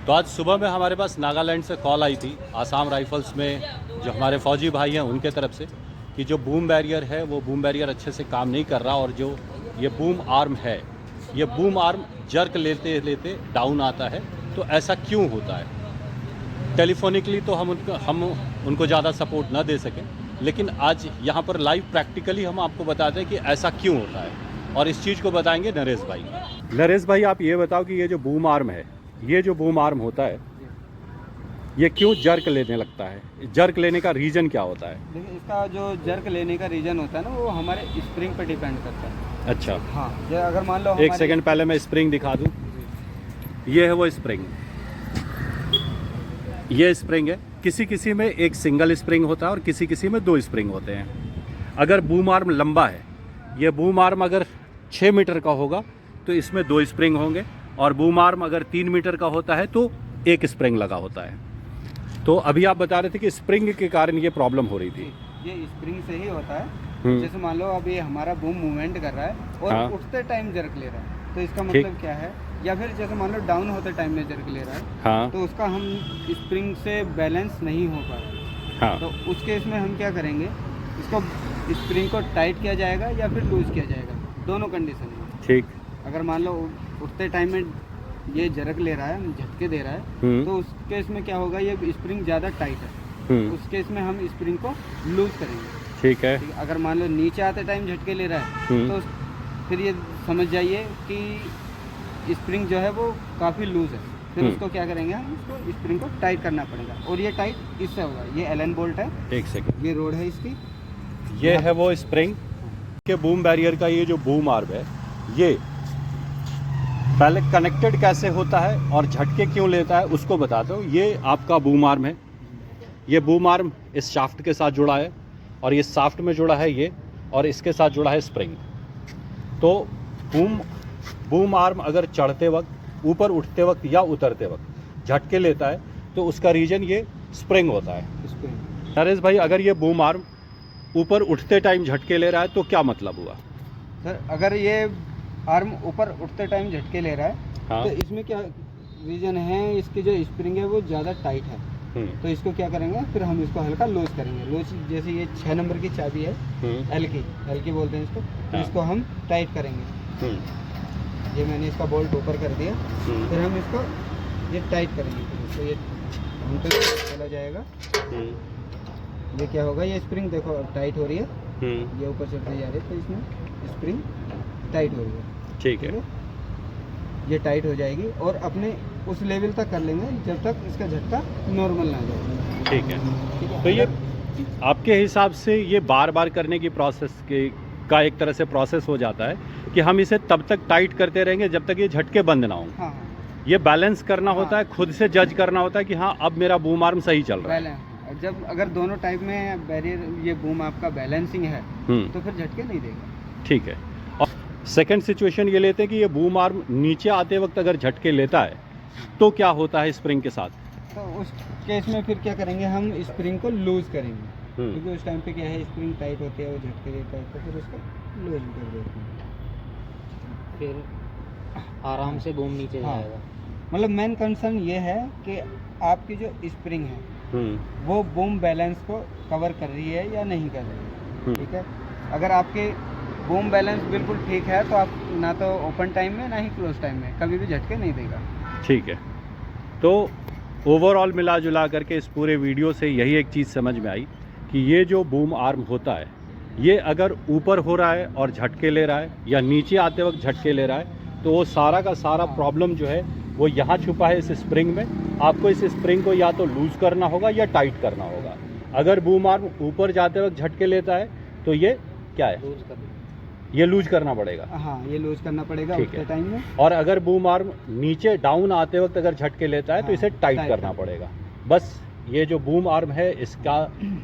तो आज सुबह में हमारे पास नागालैंड से कॉल आई थी, आसाम राइफल्स में जो हमारे फौजी भाई हैं उनके तरफ से, कि जो बूम बैरियर है वो बूम बैरियर अच्छे से काम नहीं कर रहा और जो ये बूम आर्म है, ये बूम आर्म जर्क लेते लेते डाउन आता है। तो ऐसा क्यों होता है? टेलीफोनिकली तो हम उनको ज़्यादा सपोर्ट ना दे सकें, लेकिन आज यहाँ पर लाइव प्रैक्टिकली हम आपको बताते हैं कि ऐसा क्यों होता है, और इस चीज़ को बताएंगे नरेश भाई। नरेश भाई, आप ये बताओ कि ये जो बूम आर्म है, ये जो बूम आर्म होता है, ये क्यों जर्क लेने लगता है? जर्क लेने का रीज़न क्या होता है? देखिए, इसका जो जर्क लेने का रीज़न होता है ना, वो हमारे स्प्रिंग पर डिपेंड करता है। अच्छा, हाँ, ये अगर मान लो एक सेकंड पहले मैं स्प्रिंग दिखा दूं। ये है वो स्प्रिंग, ये स्प्रिंग है। किसी किसी में एक सिंगल स्प्रिंग होता है और किसी किसी में 2 स्प्रिंग होते हैं। अगर बूम आर्म लंबा है, ये बूम आर्म अगर 6 मीटर का होगा तो इसमें 2 स्प्रिंग होंगे, और बूम आर्म अगर 3 मीटर का होता है तो 1 स्प्रिंग लगा होता है। तो अभी आप बता रहे थे कि स्प्रिंग के कारण ये प्रॉब्लम हो रही थी। ये स्प्रिंग से ही होता है। जैसे मान लो अब ये हमारा बूम मूवमेंट कर रहा है और हाँ। उठते टाइम जर्क ले रहा है, तो इसका मतलब क्या है? या फिर जैसे मान लो डाउन होते टाइम में जर्क ले रहा है, हाँ। तो उसका हम स्प्रिंग से बैलेंस नहीं हो पा रहा। हाँ। तो उस केस में हम क्या करेंगे, इसको स्प्रिंग को टाइट किया जाएगा या फिर लूज किया जाएगा, दोनों कंडीशन में। ठीक। अगर मान लो उठते टाइम में ये जरक ले रहा है, झटके दे रहा है, तो उस केस में क्या होगा, ये स्प्रिंग ज़्यादा टाइट है, उस केस में हम स्प्रिंग को लूज करेंगे। ठीक है। अगर मान लो नीचे आते टाइम झटके ले रहा है, तो फिर ये समझ जाइए कि स्प्रिंग जो है वो काफ़ी लूज है। फिर उसको क्या करेंगे, हम उसको स्प्रिंग को टाइट करना पड़ेगा, और ये टाइट इससे होगा। ये एलन बोल्ट है, एक सेकंड, ये रोड है इसकी, ये है वो स्प्रिंग के बूम बैरियर का। ये जो बूम आर्म है, ये पहले कनेक्टेड कैसे होता है और झटके क्यों लेता है उसको बताता हूँ। ये आपका बूम आर्म है, ये बूम आर्म इस शाफ्ट के साथ जुड़ा है, और ये शाफ्ट में जुड़ा है ये, और इसके साथ जुड़ा है स्प्रिंग। तो बूम आर्म अगर चढ़ते वक्त, ऊपर उठते वक्त या उतरते वक्त झटके लेता है, तो उसका रीजन ये स्प्रिंग होता है। स्प्रिंग। नरेश भाई, अगर ये बूम आर्म ऊपर उठते टाइम झटके ले रहा है तो क्या मतलब हुआ? सर, अगर ये आर्म ऊपर उठते टाइम झटके ले रहा है, हाँ। तो इसमें क्या रीजन है, इसकी जो स्प्रिंग है वो ज़्यादा टाइट है। तो इसको क्या करेंगे, फिर हम इसको हल्का लूज करेंगे। लूज जैसे ये 6 नंबर की चाबी है, एल की बोलते हैं इसको, तो हाँ। इसको हम टाइट करेंगे। ये मैंने इसका बोल्ट ऊपर कर दिया, फिर हम इसको ये टाइट करेंगे, फिर इसको ये हम तो चला जाएगा। ये क्या होगा, ये स्प्रिंग देखो अब टाइट हो रही है, ये ऊपर चलते जा रही है, तो इसमें स्प्रिंग टाइट हो रही है। ठीक है। ये टाइट हो जाएगी, और अपने उस लेवल तक कर लेंगे जब तक इसका झटका नॉर्मल ना जाए। ठीक है। तो ये आपके हिसाब से ये बार बार करने की प्रोसेस का एक तरह से प्रोसेस हो जाता है कि हम इसे तब तक टाइट करते रहेंगे जब तक ये झटके बंद ना हो। हाँ। ये बैलेंस करना होता है, खुद से जज करना होता है कि हाँ अब मेरा बूम आर्म सही चल रहा है। जब अगर दोनों टाइप में बैरियर, ये बूम आपका बैलेंसिंग है, तो फिर झटके नहीं देगा। ठीक है। और सेकंड सिचुएशन ये लेते हैं कि ये बूम आर्म नीचे आते वक्त अगर झटके लेता है तो क्या होता है स्प्रिंग के साथ? तो उस केस में फिर क्या करेंगे, हम स्प्रिंग को लूज करेंगे, क्योंकि उस टाइम पे क्या है, स्प्रिंग टाइट होती है, वो झटके देता है, तो फिर उसको लूज कर देते हैं, फिर आराम से बूम नीचे जाएगा। मतलब मेन कंसर्न ये है कि आपकी जो स्प्रिंग है वो बूम बैलेंस को कवर कर रही है या नहीं कर रही है। ठीक है, अगर आपके बूम बैलेंस बिल्कुल ठीक है, तो आप ना तो ओपन टाइम में ना ही क्लोज टाइम में कभी भी झटके नहीं देगा। ठीक है। तो ओवरऑल मिला जुला करके इस पूरे वीडियो से यही एक चीज़ समझ में आई कि ये जो बूम आर्म होता है, ये अगर ऊपर हो रहा है और झटके ले रहा है, या नीचे आते वक्त झटके ले रहा है, तो वो सारा का सारा प्रॉब्लम जो है वो यहाँ छुपा है इस स्प्रिंग में। आपको इस स्प्रिंग को या तो लूज़ करना होगा या टाइट करना होगा। अगर बूम आर्म ऊपर जाते वक्त झटके लेता है तो ये क्या है, ये लूज करना पड़ेगा। हाँ, ये लूज करना पड़ेगा उस टाइम में। और अगर बूम आर्म नीचे डाउन आते वक्त अगर झटके लेता है, तो इसे टाइट करना पड़ेगा। बस ये जो बूम आर्म है, इसका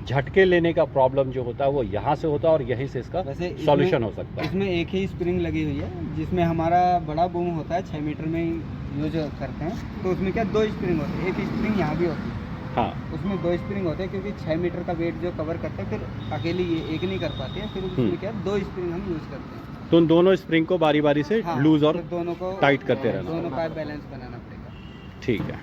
झटके लेने का प्रॉब्लम जो होता है वो यहाँ से होता है, और यहीं से इसका सॉल्यूशन हो सकता है। इसमें एक ही स्प्रिंग लगी हुई है, जिसमें हमारा बड़ा बूम होता है 6 मीटर में यूज करते हैं, तो उसमें क्या 2 स्प्रिंग होती है, एक स्प्रिंग यहाँ भी होती है। हाँ, उसमें 2 स्प्रिंग होते हैं, क्योंकि 6 मीटर का वेट जो कवर करते हैं, फिर अकेली ये एक नहीं कर पाते हैं, फिर उसमें क्या 2 स्प्रिंग हम यूज़ करते हैं। तो उन दोनों स्प्रिंग को बारी बारी से लूज और दोनों को टाइट करते रहना, दोनों का बैलेंस बनाना पड़ेगा। ठीक है।